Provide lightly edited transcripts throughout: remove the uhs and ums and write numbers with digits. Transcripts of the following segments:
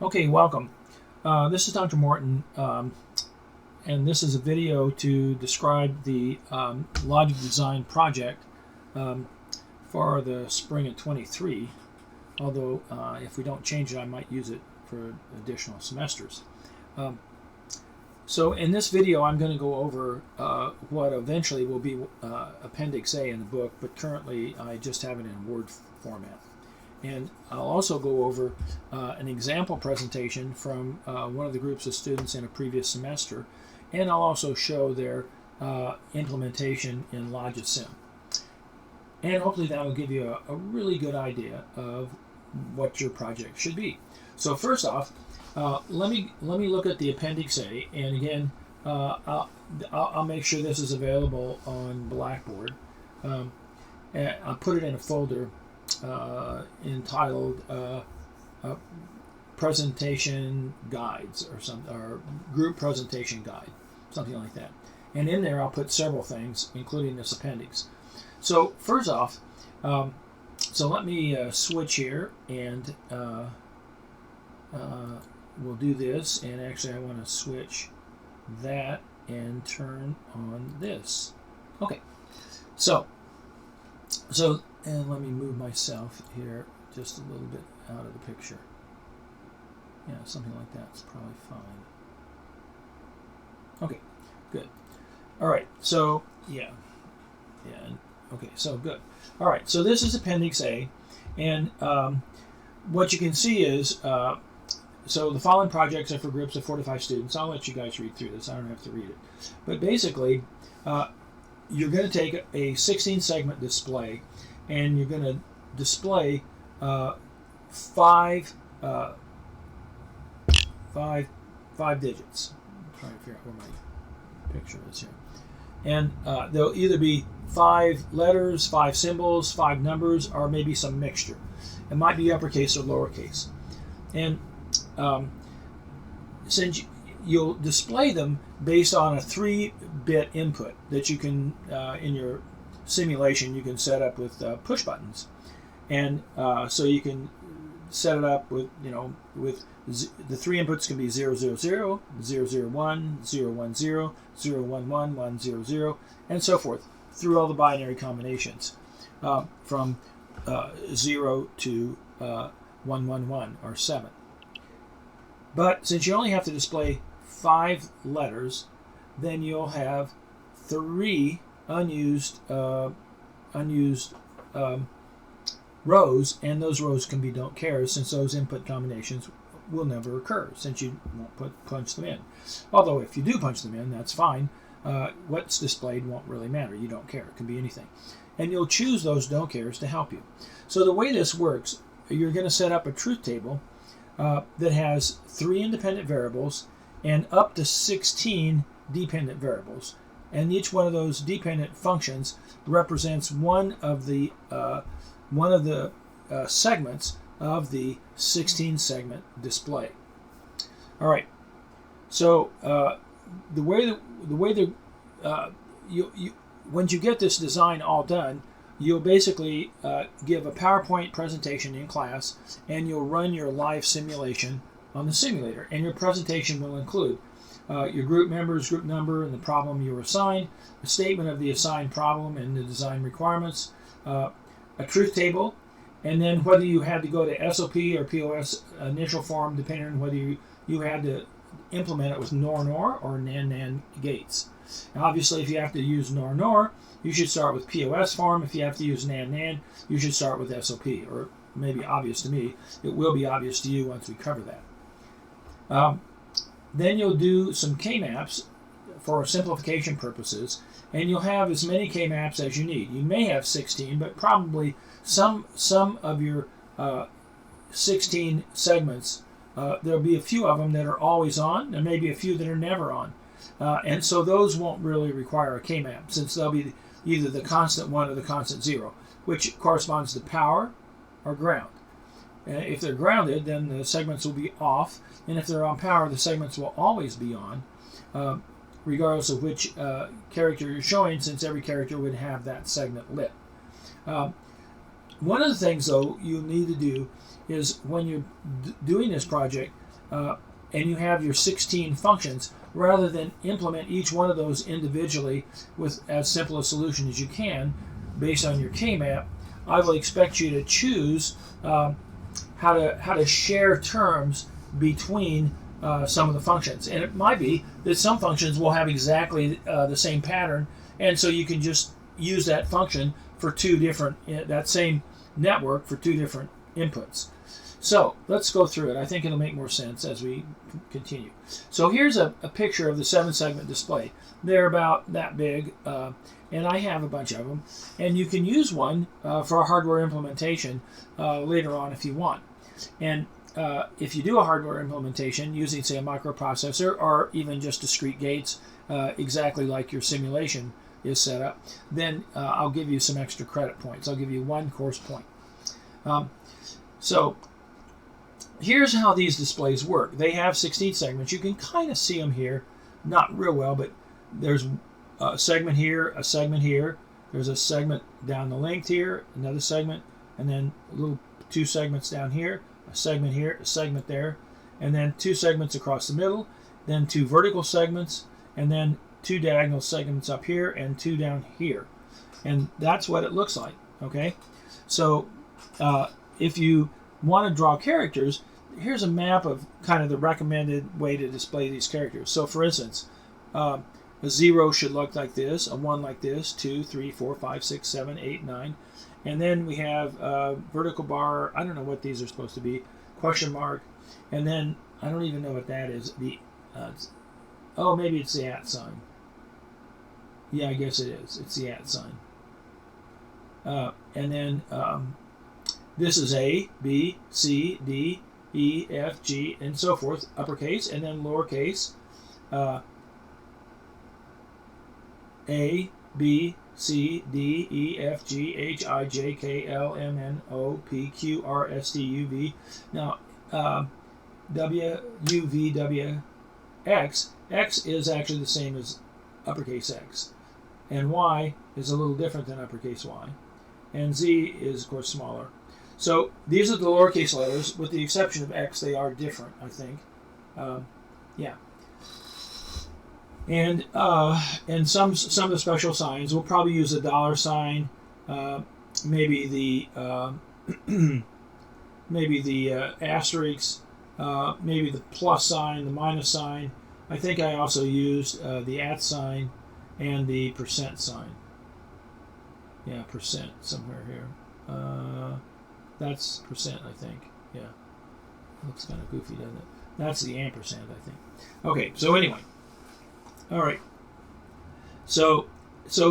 Okay, welcome. This is Dr. Morton, and this is a video to describe the logic design project for the spring of 23, although if we don't change it, I might use it for additional semesters. So in this video, I'm going to go over what eventually will be Appendix A in the book, but currently I just have it in Word format. And I'll also go over an example presentation from one of the groups of students in a previous semester, and I'll also show their implementation in Logisim. And hopefully that will give you a really good idea of what your project should be. So first off, let me look at the Appendix A, and again, I'll make sure this is available on Blackboard. And I'll put it in a folder entitled Presentation Guides or Group Presentation Guide, something like that. And in there I'll put several things, including this appendix. So first off, so let me switch here, and we'll do this. And actually I want to switch that and turn on this. Okay, so and let me move myself here just a little bit out of the picture. Yeah, something like that's probably fine. Okay, good. All right, so yeah, okay, so good. All right, so this is Appendix A, and what you can see is, so the following projects are for groups of 4 to 5 students. I'll let you guys read through this. I don't have to read it. But basically, you're going to take a 16-segment display, and you're going to display five digits. I'm trying to figure out where my picture is here. And there'll either be 5 letters, 5 symbols, 5 numbers, or maybe some mixture. It might be uppercase or lowercase. And since you'll display them based on a 3-bit input that you can, in your simulation, you can set up with push buttons. And so you can set it up with, the 3 inputs can be 000, 001, 010, 011, 100, and so forth, through all the binary combinations, from 0 to 111 or 7. But since you only have to display 5 letters, then you'll have 3 unused rows, and those rows can be don't care, since those input combinations will never occur, since you won't punch them in. Although if you do punch them in, that's fine. What's displayed won't really matter. You don't care. It can be anything. And you'll choose those don't cares to help you. So the way this works, you're going to set up a truth table that has 3 independent variables and up to 16 dependent variables. And each one of those dependent functions represents one of the segments of the 16-segment display. All right. So once you get this design all done, you'll basically give a PowerPoint presentation in class, and you'll run your live simulation on the simulator. And your presentation will include your group members, group number, and the problem you were assigned, a statement of the assigned problem and the design requirements, a truth table, and then whether you had to go to SOP or POS initial form, depending on whether you had to implement it with NOR or NAN gates. Now, obviously, if you have to use NOR, you should start with POS form. If you have to use NAN, you should start with SOP, or maybe obvious to me. It will be obvious to you once we cover that. Then you'll do some K-maps for simplification purposes, and you'll have as many K-maps as you need. You may have 16, but probably some of your 16 segments, there'll be a few of them that are always on, and maybe a few that are never on. And so those won't really require a K-map, since they'll be either the constant 1 or the constant 0, which corresponds to power or ground. If they're grounded, then the segments will be off, and if they're on power, the segments will always be on, regardless of which character you're showing, since every character would have that segment lit. One of the things, though, you need to do is when you're doing this project, and you have your 16 functions, rather than implement each one of those individually with as simple a solution as you can based on your K-map, I will expect you to choose how to share terms between some of the functions. And it might be that some functions will have exactly the same pattern, and so you can just use that function for two different, that same network for two different inputs. So let's go through it. I think it'll make more sense as we continue. So here's a picture of the 7-segment display. They're about that big, and I have a bunch of them. And you can use one for a hardware implementation later on if you want. And if you do a hardware implementation using, say, a microprocessor or even just discrete gates, exactly like your simulation is set up, then I'll give you some extra credit points. I'll give you 1 course point. So here's how these displays work. They have 16 segments. You can kind of see them here, not real well, but there's a segment here, a segment here. There's a segment down the length here, another segment, and then little 2 segments down here, a segment here, a segment there, and then 2 segments across the middle, then 2 vertical segments, and then 2 diagonal segments up here and 2 down here. And that's what it looks like, okay? So if you want to draw characters, here's a map of kind of the recommended way to display these characters. So for instance, a 0 should look like this, a 1 like this, 2, 3, 4, 5, 6, 7, 8, 9. And then we have vertical bar, I don't know what these are supposed to be, question mark, and then I don't even know what that is. Oh, maybe it's the @ sign. Yeah, I guess it is. It's the @ sign. And then this is A, B, C, D, E, F, G, and so forth, uppercase, and then lowercase. A, B, C, D, E, F, G, H, I, J, K, L, M, N, O, P, Q, R, S, T, U, V. Now, W, U, V, W, X. X is actually the same as uppercase X. And Y is a little different than uppercase Y. And Z is, of course, smaller. So these are the lowercase letters. With the exception of X, they are different, I think. Yeah. And some of the special signs, we'll probably use a $sign, maybe the maybe the asterisk, maybe the plus sign, the minus sign. I think I also used the @ sign and the % sign. Yeah, percent somewhere here. That's percent, I think. Yeah. Looks kind of goofy, doesn't it? That's the ampersand, I think. Okay, so anyway. All right. So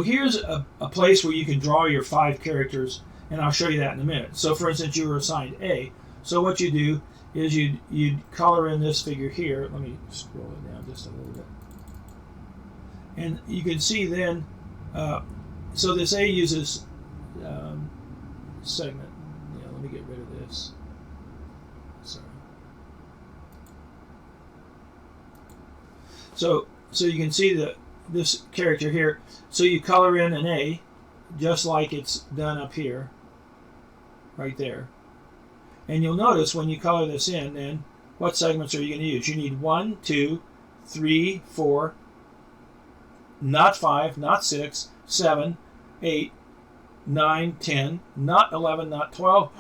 here's a place where you can draw your 5 characters, and I'll show you that in a minute. So for instance, you were assigned A. So what you do is you'd color in this figure here. Let me scroll it down just a little bit. And you can see then, so this A uses segment. Yeah, let me get rid of this. Sorry. So you can see this character here. So you color in an A, just like it's done up here, right there. And you'll notice when you color this in, then what segments are you going to use? You need 1, 2, 3, 4, not 5, not 6, 7, 8, 9, 10, not 11, not 12,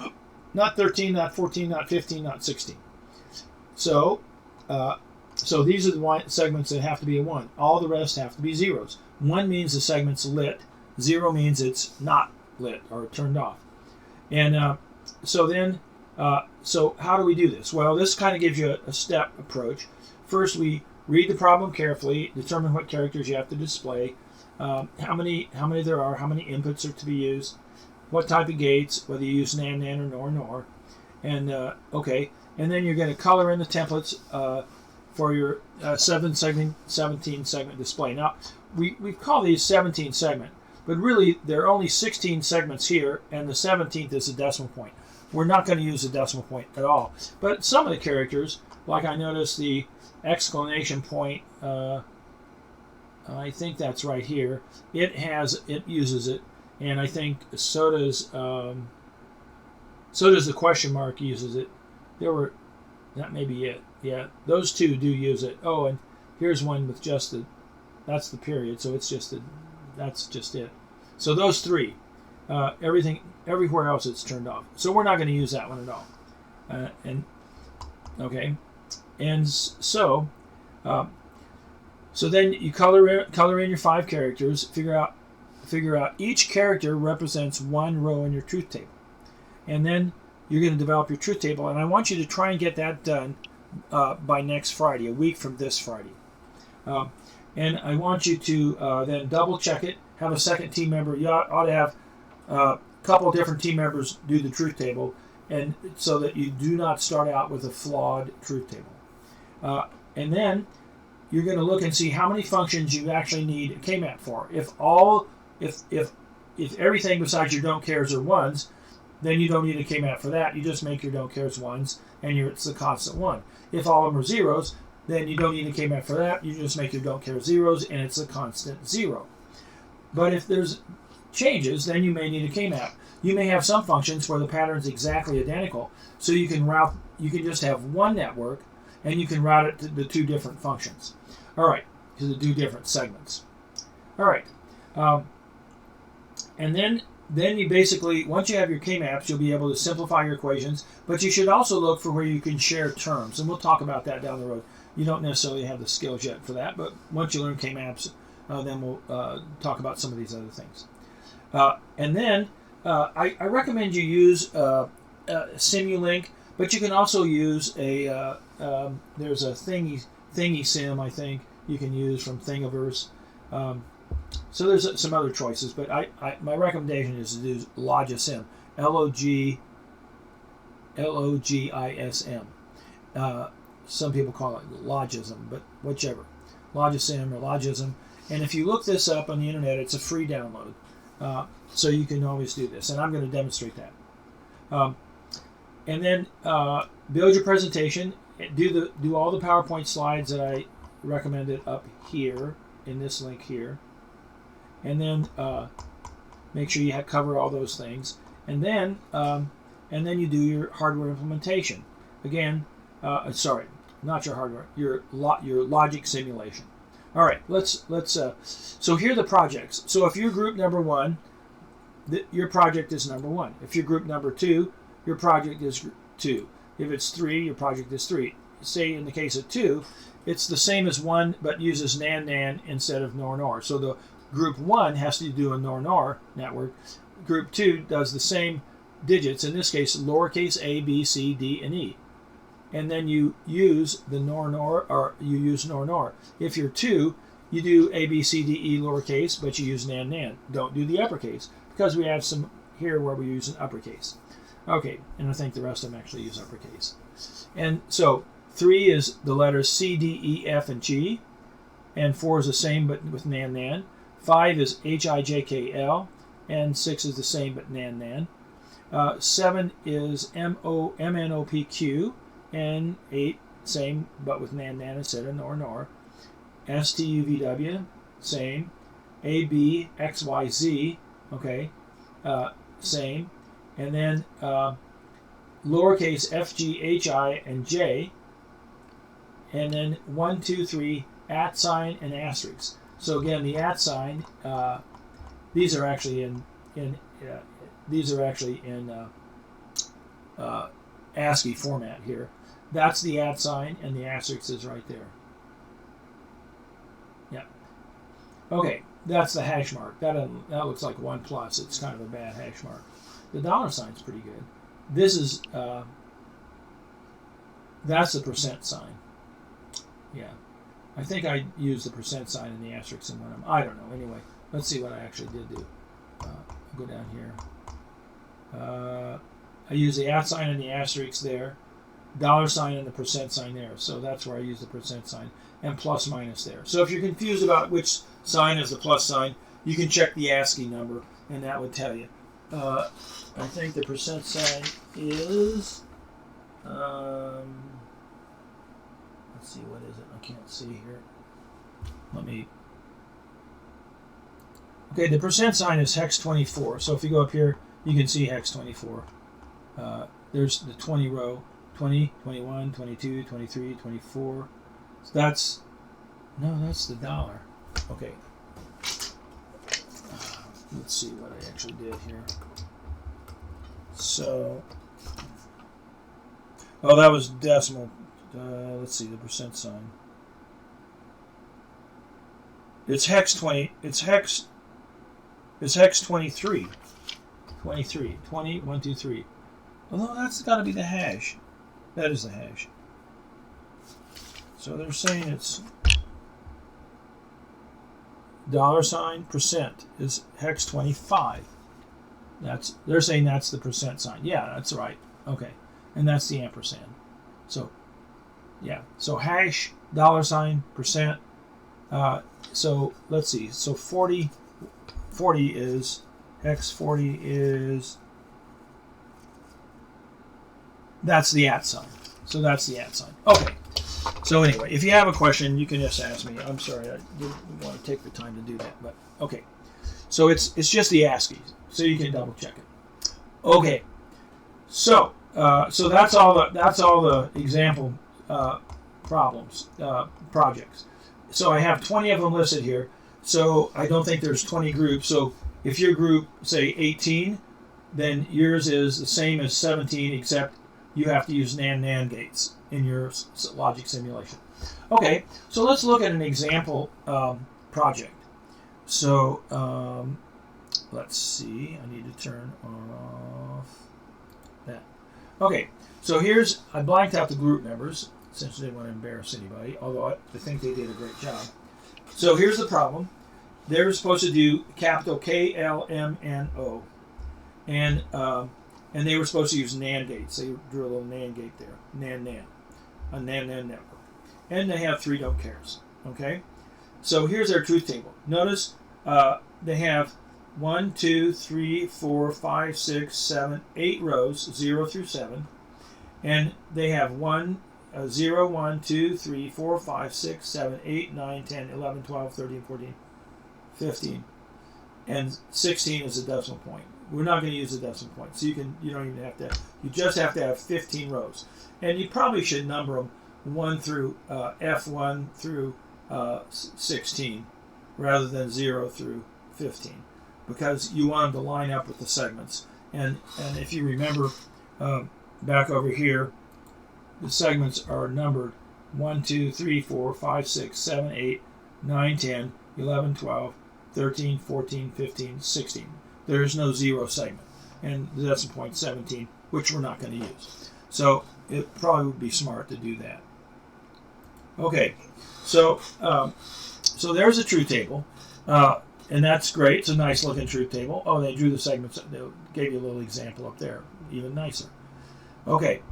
not 13, not 14, not 15, not 16. So these are the segments that have to be a 1. All the rest have to be zeros. 1 means the segment's lit. 0 means it's not lit or turned off. And so how do we do this? Well, this kind of gives you a step approach. First, we read the problem carefully, determine what characters you have to display, how many there are, how many inputs are to be used, what type of gates, whether you use NAND, NAND, or NOR, and okay. And then you're going to color in the templates for your 17-segment display. Now, we call these 17 segment, but really there are only 16 segments here, and the 17th is a decimal point. We're not going to use a decimal point at all. But some of the characters, like I noticed the exclamation point, I think that's right here. It uses it, and I think so does the question mark uses it. There were That may be it. Yeah, those two do use it. Oh, and here's one with just that's the period, so it's just that's just it. So those three, everywhere else it's turned off. So we're not going to use that one at all. Okay, and so then you color in your 5 characters. Figure out each character represents one row in your truth table, and then you're going to develop your truth table. And I want you to try and get that done by next Friday, a week from this Friday. And I want you to then double check it. Have a second team member. You ought to have a couple of different team members do the truth table, and so that you do not start out with a flawed truth table. And then you're going to look and see how many functions you actually need a K-map for. If everything besides your don't cares are ones, then you don't need a K-map for that. You just make your don't cares ones, and it's the constant one. If all of them are zeros, then you don't need a K-map for that. You just make your don't care zeros, and it's a constant 0. But if there's changes, then you may need a K-map. You may have some functions where the pattern's exactly identical, so you can just have one network, and you can route it to the 2 different functions. All right, to the 2 different segments. All right, and then you basically, once you have your K-maps, you'll be able to simplify your equations, but you should also look for where you can share terms, and we'll talk about that down the road. You don't necessarily have the skills yet for that, but once you learn K-maps, then we'll talk about some of these other things. And then I recommend you use Simulink, but you can also use there's a Thingy Sim, I think, you can use from Thingiverse. So there's some other choices, but my recommendation is to do Logism, Logism. Some people call it Logism, but whichever, Logism or Logism. And if you look this up on the internet, it's a free download, so you can always do this. And I'm going to demonstrate that. And then build your presentation. Do all the PowerPoint slides that I recommended up here in this link here. And then make sure you cover all those things. And then you do your hardware implementation. Again, sorry, not your hardware, your logic simulation. All right, let's. So here are the projects. So if you're group number 1, your project is number 1. If you're group number 2, your project is 2. If it's 3, your project is 3. Say in the case of 2, it's the same as 1, but uses nan instead of nor. So the group 1 has to do a nor network. Group 2 does the same digits, in this case lowercase a, b, c, d, and e. And then you use the nor, or you use nor. If you're 2, you do a, b, c, d, e lowercase, but you use nan. Don't do the uppercase, because we have some here where we use an uppercase. Okay, and I think the rest of them actually use uppercase. And so 3 is the letters C, D, E, F, and G, and 4 is the same but with nan. 5 is H, I, J, K, L, and 6 is the same but nan. 7 is M, N, O, P, Q, and 8, same but with nan instead of nor. S, T, U, V, W, same. A, B, X, Y, Z, okay, same. And then lowercase f, g, h, I, and j. And then 1, 2, 3, @ sign and asterisk. So again, the @ sign, these are actually in ASCII format here. That's the @ sign, and the asterisk is right there. Yeah. Okay, that's the hash mark. That looks like 1+. It's kind of a bad hash mark. The $sign's pretty good. This is that's the %sign. Yeah, I think I used the %sign and the asterisk in one of them. I don't know. Anyway, let's see what I actually did do. Go down here. I use the @ sign and the asterisk there, $sign and the %sign there. So that's where I use the %sign, and plus minus there. So if you're confused about which sign is the plus sign, you can check the ASCII number, and that would tell you. I think the %sign is, let's see, what is it? I can't see here. Okay, the %sign is hex 24. So if you go up here, you can see hex 24. There's the 20 row, 20, 21, 22, 23, 24. So that's the dollar. Okay. Let's see what I actually did here. So, oh, that was decimal. Let's see the percent sign. It's hex 20. It's hex 23. 23. 20, 1, 2, 3. Although that's got to be the hash. That is the hash. So they're saying it's $% is hex 25. They're saying that's the percent sign. Yeah, that's right. Okay, and that's the ampersand. So yeah, so hash $% so let's see. So 40 is hex 40 is that's the @ sign. So that's the @ sign. Okay. So anyway, if you have a question, you can just ask me. I'm sorry, I didn't want to take the time to do that, but okay. So it's just the ASCII, so you can double check it. Okay. So that's all the example projects. So I have 20 of them listed here. So I don't think there's 20 groups. So if your group say 18, then yours is the same as 17, except you have to use NAND gates in your logic simulation. Okay, so let's look at an example project. So let's see. I need to turn off that. Okay, so I blanked out the group members since I didn't want to embarrass anybody, although I think they did a great job. So here's the problem. They're supposed to do capital K, L, M, N, O. And they were supposed to use NAND gates. They drew a little NAND gate there. NAND. A NAND network. And they have 3 don't cares. Okay? So here's their truth table. Notice they have 1, 2, 3, 4, 5, 6, 7, 8 rows, 0 through 7. And they have 0, 1, 2, 3, 4, 5, 6, 7, 8, 9, 10, 11, 12, 13, 14, 15. And 16 is a decimal point. We're not going to use the decimal point, so you don't even have to. You just have to have 15 rows, and you probably should number them 1 through F1 through 16, rather than 0 through 15, because you want them to line up with the segments. And if you remember back over here, the segments are numbered 1, 2, 3, 4, 5, 6, 7, 8, 9, 10, 11, 12, 13, 14, 15, 16. There is no 0 segment, and the decimal point 17, which we're not going to use. So it probably would be smart to do that. Okay, so there's a truth table, and that's great. It's a nice looking truth table. Oh, they drew the segments. They gave you a little example up there, even nicer. Okay,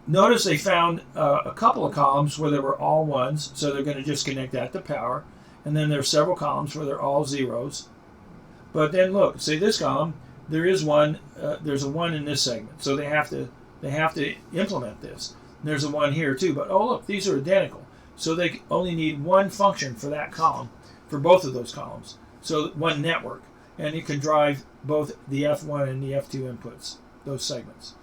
notice they found a couple of columns where there were all 1s, so they're going to just connect that to power, and then there's several columns where they're all 0s. But then look, say this column, there is one. There's a 1 in this segment, so they have to implement this. And there's a 1 here too. But oh look, these are identical, so they only need 1 function for that column, for both of those columns. So 1 network, and it can drive both the F1 and the F2 inputs, those segments.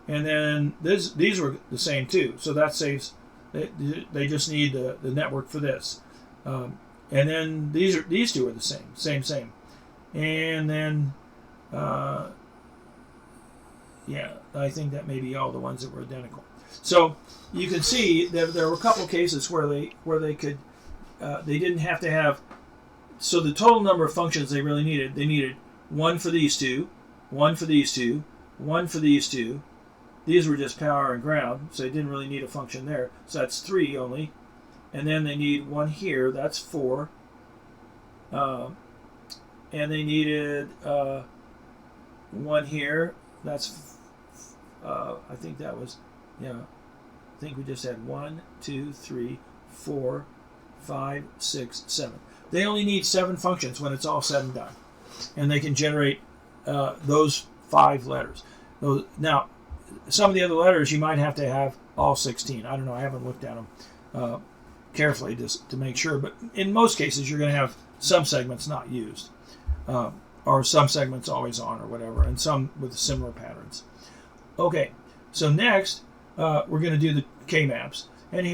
And then these were the same too, so that saves. They just need the network for this. And then these two are the same. And then, yeah, I think that may be all the ones that were identical. So you can see that there were a couple of cases where they could, they didn't have to have. So the total number of functions they really needed, they needed 1 for these two, 1 for these two, 1 for these two. These were just power and ground, so they didn't really need a function there. So that's 3 only. And then they need 1 here, that's 4. And they needed 1 here. That's, I think that was, yeah. I think we just had 1, 2, 3, 4, 5, 6, 7. They only need 7 functions when it's all said and done, and they can generate those 5 letters. Now, some of the other letters you might have to have all 16. I don't know. I haven't looked at them carefully just to make sure, but in most cases you're going to have some segments not used. Or some segments always on or whatever, and some with similar patterns. Okay, so next we're going to do the k-maps. And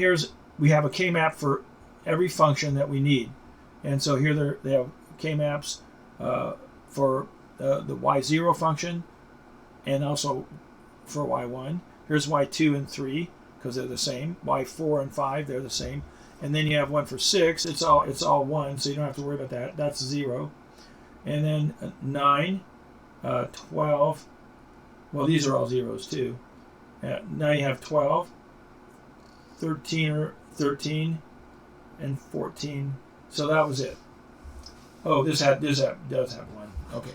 we have a k-map for every function that we need. And so here they have k-maps for the y0 function and also for y1. Here's y2 and 3 because they're the same. y4 and 5, they're the same. And then you have one for 6. It's all 1, so you don't have to worry about that. That's 0. And then 9, 12. Well, these are all zeros too. Now you have 12, 13, and 14. So that was it. Oh, this does have 1. Okay.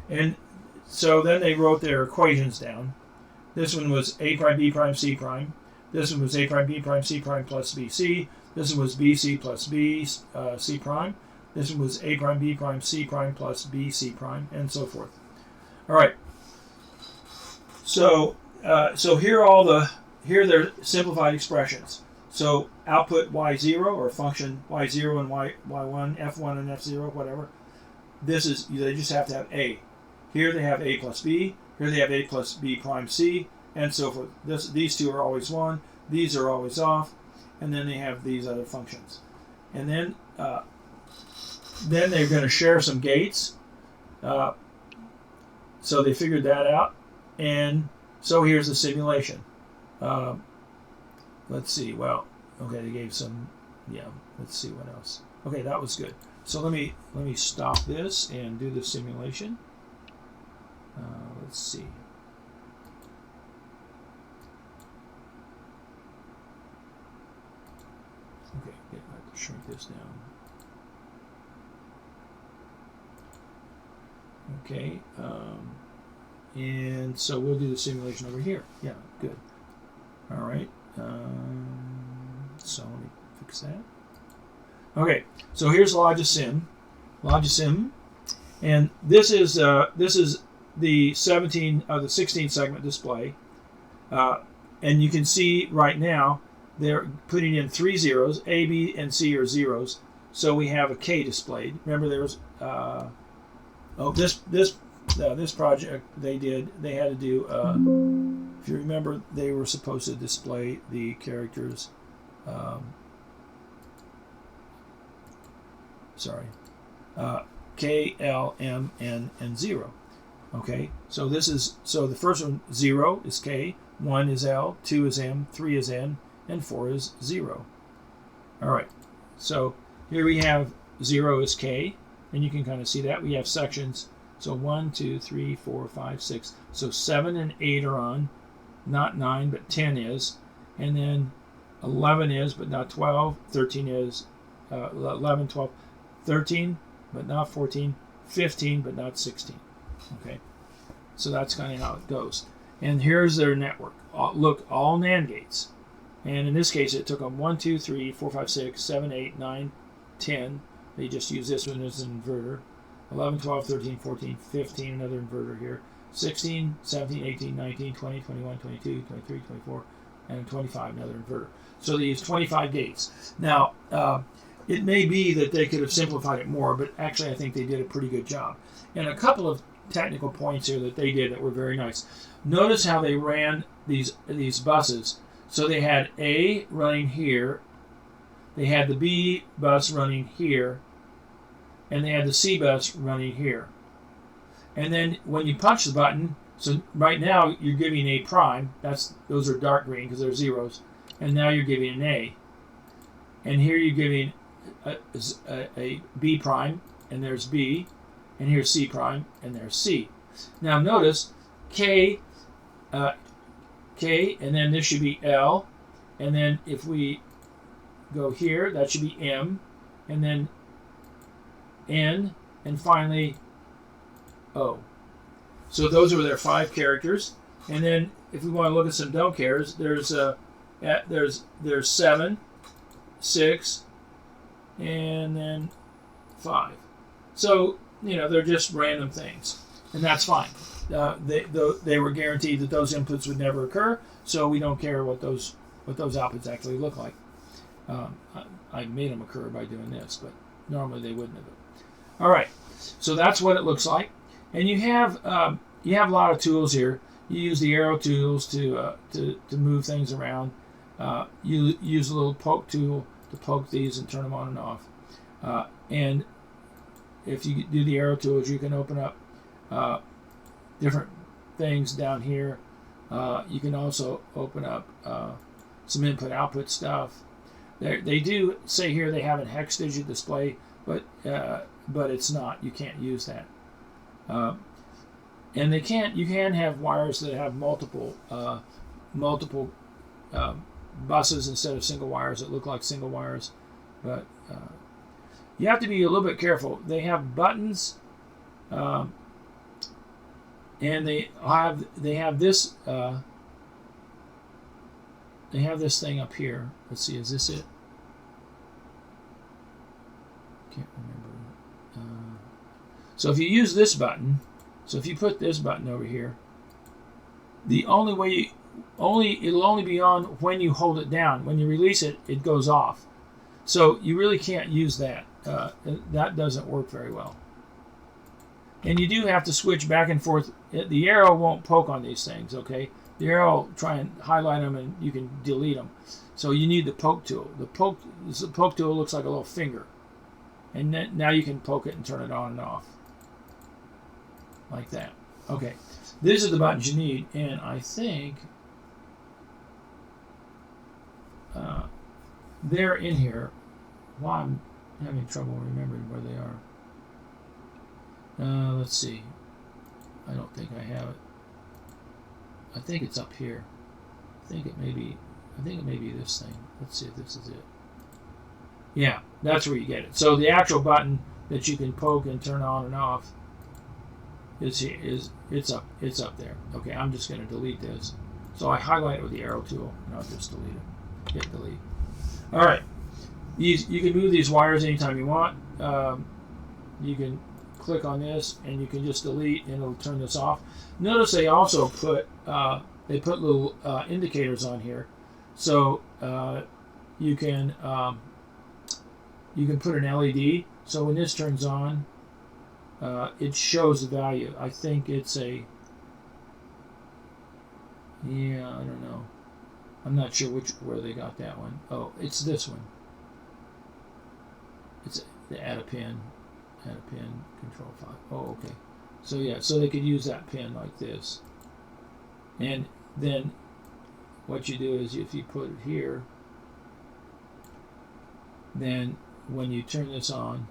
And so then they wrote their equations down. This one was a prime, b prime, c prime. This one was a prime, b prime, c prime plus bc. This one was bc plus b, c prime. This one was a prime, b prime, c prime plus b, c prime, and so forth. All right. So here are their simplified expressions. So output y0 or function y0 and y1, f1 and f0, whatever. They just have to have a. Here they have a plus b. Here they have a plus b prime c, and so forth. These two are always 1. These are always off, and then they have these other functions. And then they're going to share some gates. So they figured that out, and so here's the simulation. Let's see. Well, okay, they gave some. Yeah. Let's see what else. Okay, that was good. So let me stop this and do the simulation. Let's see. Okay, I have to shrink this down. Okay, and so we'll do the simulation over here. Yeah, good. All right. So let me fix that. Okay, so here's Logisim, and this is the 16 segment display, and you can see right now they're putting in 3 zeros. A, B, and C are zeros, so we have a K displayed. Remember there was this project they had to do. If you remember, they were supposed to display the characters. K, L, M, N, and 0. Okay, so the first one 0 is K, 1 is L, 2 is M, 3 is N, and 4 is 0. All right, so here we have 0 is K, and you can kind of see that we have sections. So 1, 2, 3, 4, 5, 6. So 7 and 8 are on, not 9, but 10 is, and then 11 is, but not 12. 13 is 11, 12, 13, but not 14. 15, but not 16. Okay, so that's kind of how it goes. And here's their network. Look, all NAND gates. And in this case, it took them 1, 2, 3, 4, 5, 6, 7, 8, 9, 10. They just use this one as an inverter. 11, 12, 13, 14, 15, another inverter here. 16, 17, 18, 19, 20, 21, 22, 23, 24, and 25, another inverter. So they use 25 gates. Now, it may be that they could have simplified it more, but actually I think they did a pretty good job. And a couple of technical points here that they did that were very nice. Notice how they ran these buses. So they had A running here, they had the B bus running here, and they had the C bus running here. And then when you punch the button, so right now you're giving A prime, those are dark green because they're zeros, and now you're giving an A. And here you're giving a B prime, and there's B, and here's C prime, and there's C. Now notice K, and then this should be L, and then if we go here, that should be M, and then N, and finally O. So those are their 5 characters. And then if we want to look at some don't cares, there's 7, 6, and then 5. So they're just random things, and that's fine. They were guaranteed that those inputs would never occur, so we don't care what those outputs actually look like. I made them occur by doing this, but normally they wouldn't have. All right, so that's what it looks like, and you have a lot of tools here. You use the arrow tools to move things around. You use a little poke tool to poke these and turn them on and off. And if you do the arrow tools, you can open up different things down here. You can also open up some input-output stuff. They do say here they have a hex digit display, but it's not. You can't use that. And you can have wires that have multiple buses instead of single wires that look like single wires, but you have to be a little bit careful. They have buttons, and they have this thing up here. Let's see, is this it? Can't remember. So if you use this button, so if you put this button over here, the only way it'll only be on when you hold it down. When you release it, it goes off. So you really can't use that. That doesn't work very well. And you do have to switch back and forth. The arrow won't poke on these things, okay? The arrow will try and highlight them and you can delete them. So you need the poke tool. The poke tool looks like a little finger. And then, now you can poke it and turn it on and off. Like that. Okay. These are the buttons you need. And I think they're in here. Well, I'm having trouble remembering where they are. Let's see. I don't think I have it. I think it's up here. I think it may be this thing. Let's see if this is it. Yeah, that's where you get it. So the actual button that you can poke and turn on and off it's up there. Okay, I'm just going to delete this. So I highlight it with the arrow tool and I'll just delete it. Hit delete. All right. You can move these wires anytime you want. You can click on this and you can just delete and it'll turn this off. Notice they also put little indicators on here, so you can put an LED. So when this turns on, it shows the value. I think it's I don't know. I'm not sure where they got that one. Oh, it's this one. It's the add a pin control file. Oh, okay. So yeah, so they could use that pin like this. And then what you do is if you put it here, then when you turn this on,